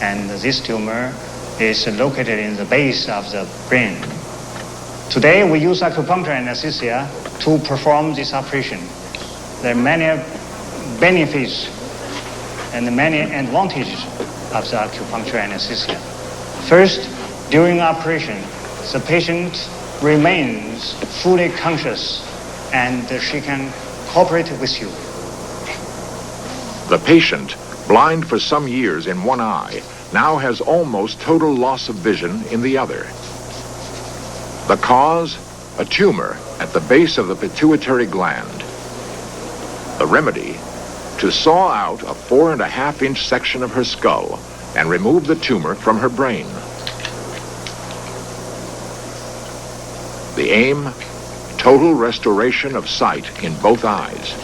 and this tumor is located in the base of the brain. Today, we use acupuncture anesthesia to perform this operation. There are many benefits and many advantages of the acupuncture anesthesia. First, during operation, the patient remains fully conscious and she can cooperate with you. The patient, blind for some years in one eye, now has almost total loss of vision in the other. The cause? A tumor at the base of the pituitary gland. The remedy? To saw out a 4.5-inch section of her skull and remove the tumor from her brain. The aim? Total restoration of sight in both eyes.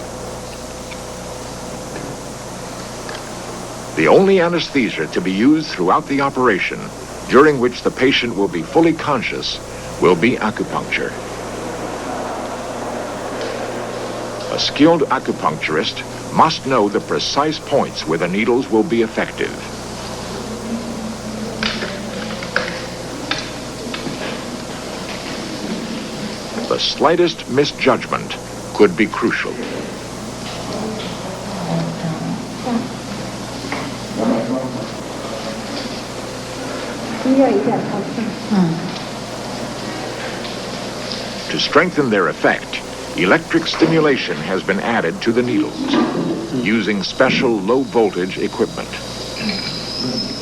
The only anesthesia to be used throughout the operation, during which the patient will be fully conscious, will be acupuncture. A skilled acupuncturist must know the precise points where the needles will be effective. The slightest misjudgment could be crucial. To strengthen their effect, electric stimulation has been added to the needles, using special low-voltage equipment.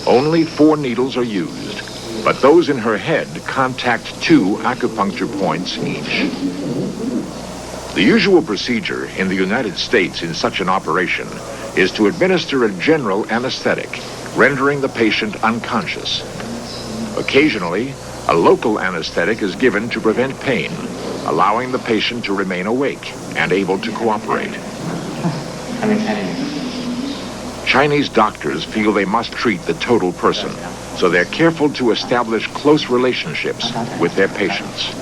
Only 4 needles are used, but those in her head contact 2 acupuncture points each. The usual procedure in the United States in such an operation is to administer a general anesthetic, rendering the patient unconscious. Occasionally, a local anesthetic is given to prevent pain, allowing the patient to remain awake and able to cooperate. Chinese doctors feel they must treat the total person, so they're careful to establish close relationships with their patients.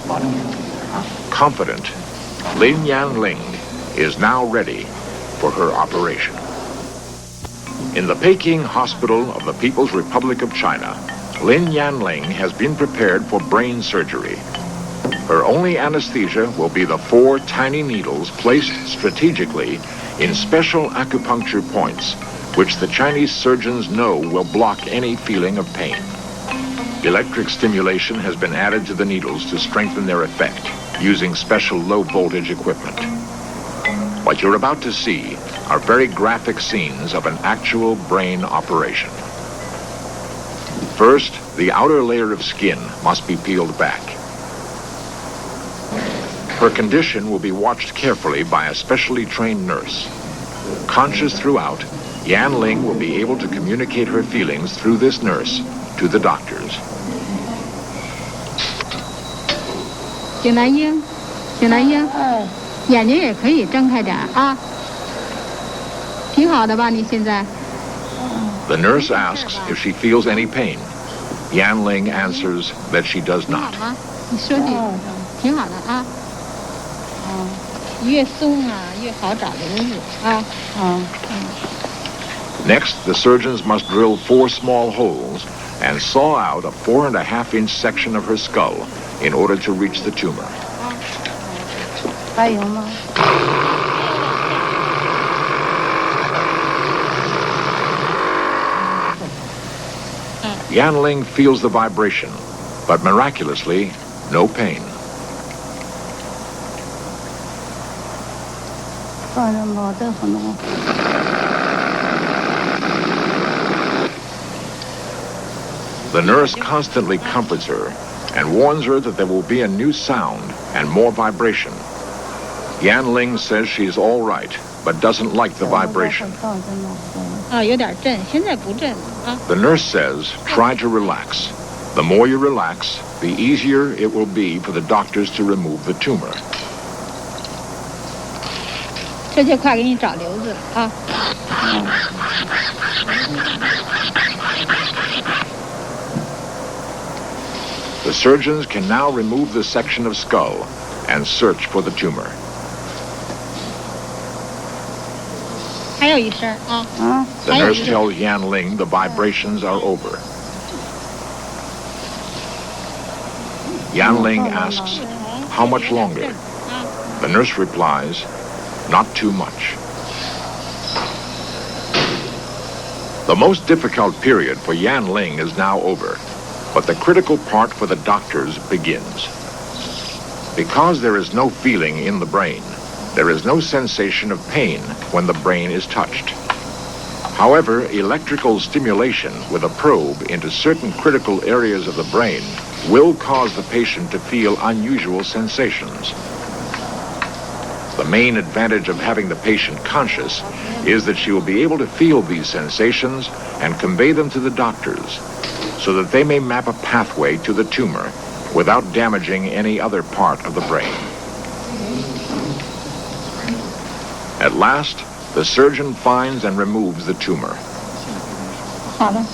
Confident, Lin Yanling is now ready for her operation. In the Peking Hospital of the People's Republic of China, Lin Yanling has been prepared for brain surgery. Her only anesthesia will be the 4 tiny needles placed strategically in special acupuncture points, which the Chinese surgeons know will block any feeling of pain. Electric stimulation has been added to the needles to strengthen their effect, using special low-voltage equipment. What you're about to see are very graphic scenes of an actual brain operation. First, the outer layer of skin must be peeled back. Her condition will be watched carefully by a specially trained nurse. Conscious throughout, Yan Ling will be able to communicate her feelings through this nurse to the doctors. 井南英，眼睛也可以睁开点啊，挺好的吧？你现在？ The nurse asks if she feels any pain. Yan Ling answers that she does not. 你说句，挺好的啊。越松啊，越好长瘤子啊。Next, the surgeons must drill 4 small holes and saw out a 4.5-inch section of her skull in order to reach the tumor. 还有吗？ Yan Ling feels the vibration, but miraculously, no pain. The nurse constantly comforts her and warns her that there will be a new sound and more vibration. Yan Ling says she's all right, but doesn't like the vibration. 有点震，现在不震啊。 The nurse says, try to relax. The more you relax, the easier it will be for the doctors to remove the tumor. 这就快给你找瘤子了啊。The surgeons can now remove the section of skull and search for the tumor. 还有一声啊。The nurse tells Yan Ling the vibrations are over. Yan Ling asks, how much longer? The nurse replies, not too much. The most difficult period for Yan Ling is now over, but the critical part for the doctors begins. Because there is no feeling in the brain, there is no sensation of pain when the brain is touched. However, electrical stimulation with a probe into certain critical areas of the brain will cause the patient to feel unusual sensations. The main advantage of having the patient conscious is that she will be able to feel these sensations and convey them to the doctors so that they may map a pathway to the tumor without damaging any other part of the brain. At last, the surgeon finds and removes the tumor. 好了，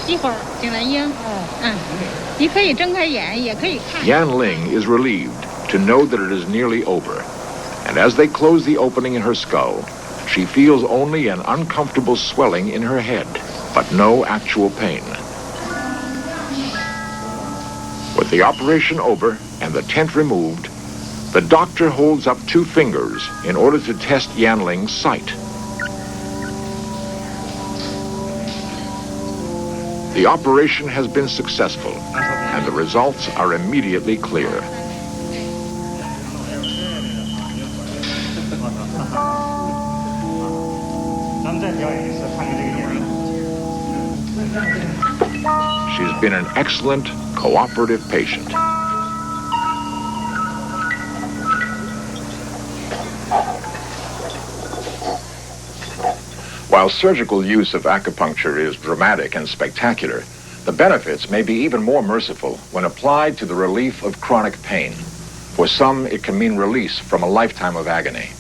一会儿景兰英，你可以睁开眼，也可以看。 Yan Ling is relieved to know that it is nearly over, and as they close the opening in her skull, she feels only an uncomfortable swelling in her head, but no actual pain. With the operation over and the tent removed, the doctor holds up 2 fingers in order to test Yan Ling's sight. The operation has been successful, and the results are immediately clear. She's been an excellent, cooperative patient. While surgical use of acupuncture is dramatic and spectacular, the benefits may be even more merciful when applied to the relief of chronic pain. For some, it can mean release from a lifetime of agony.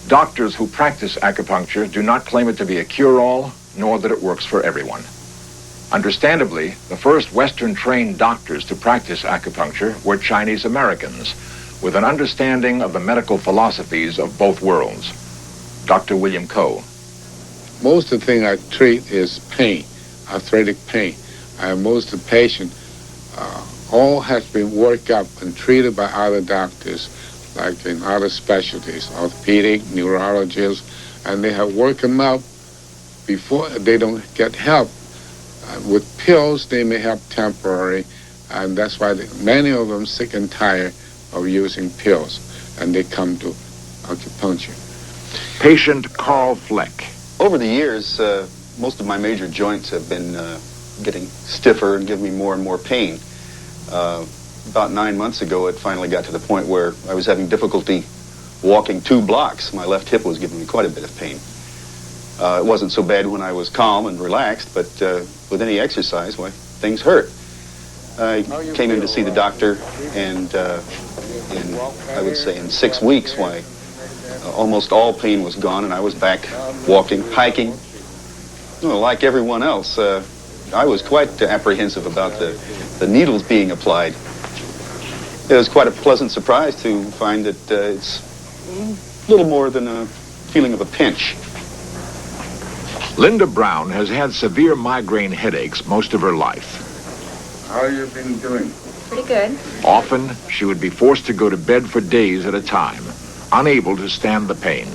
Doctors who practice acupuncture do not claim it to be a cure-all, nor that it works for everyone. Understandably, the first Western-trained doctors to practice acupuncture were Chinese Americans, with an understanding of the medical philosophies of both worlds. Dr. William Coe. Most of the thing I treat is pain, arthritic pain. Most of the patient all has been worked up and treated by other doctors, like in other specialties, orthopedic, neurologists, and they have worked them up before they don't get help. With pills, they may help temporary, and that's why many of them sick and tired of using pills, and they come to acupuncture. Patient Carl Fleck. Over the years, most of my major joints have been getting stiffer and giving me more and more pain. About 9 months ago, it finally got to the point where I was having difficulty walking 2 blocks. My left hip was giving me quite a bit of pain. It wasn't so bad when I was calm and relaxed, but with any exercise, why, things hurt. I came in to see the doctor, and I would say in 6 weeks, why, almost all pain was gone, and I was back walking, hiking. Like everyone else, I was quite apprehensive about the needles being applied. It was quite a pleasant surprise to find that it's a little more than a feeling of a pinch. Linda Brown has had severe migraine headaches most of her life. How have you been doing? Pretty good. Often, she would be forced to go to bed for days at a time, unable to stand the pain.